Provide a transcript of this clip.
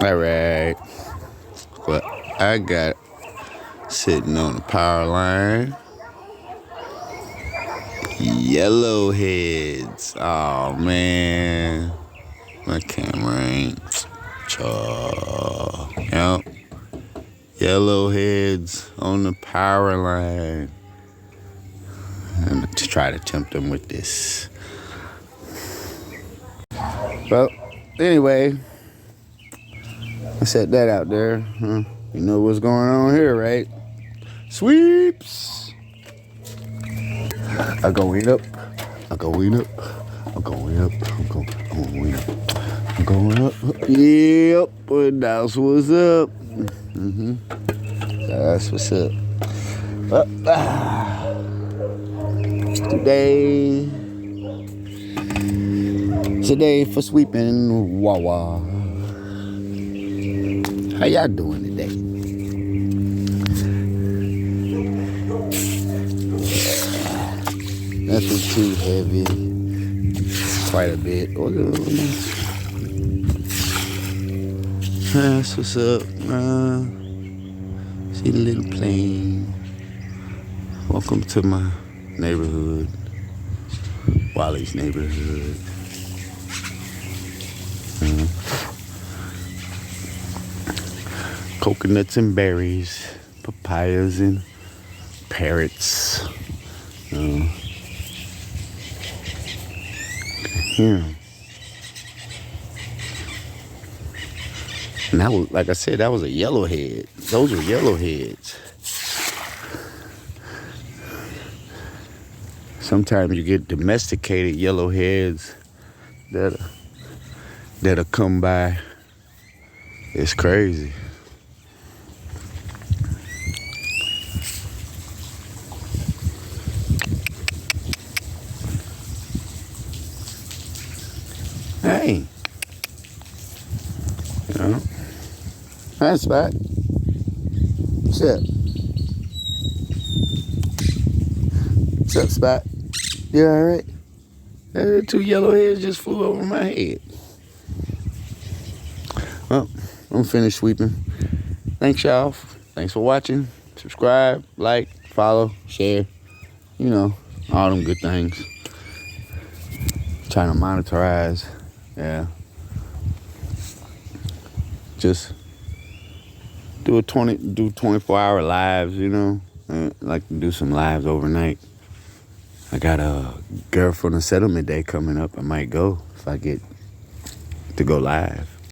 All right. Well, I got sitting on the power line. Yellowheads. Oh man, my camera ain't. Yep. Yellowheads on the power line. And to try to tempt them with this. Well, anyway, I set that out there. You know what's going on here, right? Sweeps. I going up. I going up. I'm going up. I'm going up. I'm going up. Yep. But that's what's up. That's what's up. Today for sweeping Wawa. How y'all doing today? Nothing too heavy. Quite a bit. That's what's up. See the little plane. Welcome to my neighborhood. Wally's neighborhood. Coconuts and berries. Papayas and parrots. Yeah. And that was, like I said, that was a yellowhead. Those were yellowheads. Sometimes you get domesticated yellowheads that'll come by. It's crazy. Hey, you know, hi, Spot. What's up? What's up, Spot? You all right? Two yellowheads just flew over my head. Well, I'm finished sweeping. Thanks, y'all. Thanks for watching. Subscribe, like, follow, share. You know, all them good things. Trying to monetize. Yeah. Just do 24-hour lives, you know. I like to do some lives overnight. I got a girl from the settlement day coming up. I might go if I get to go live.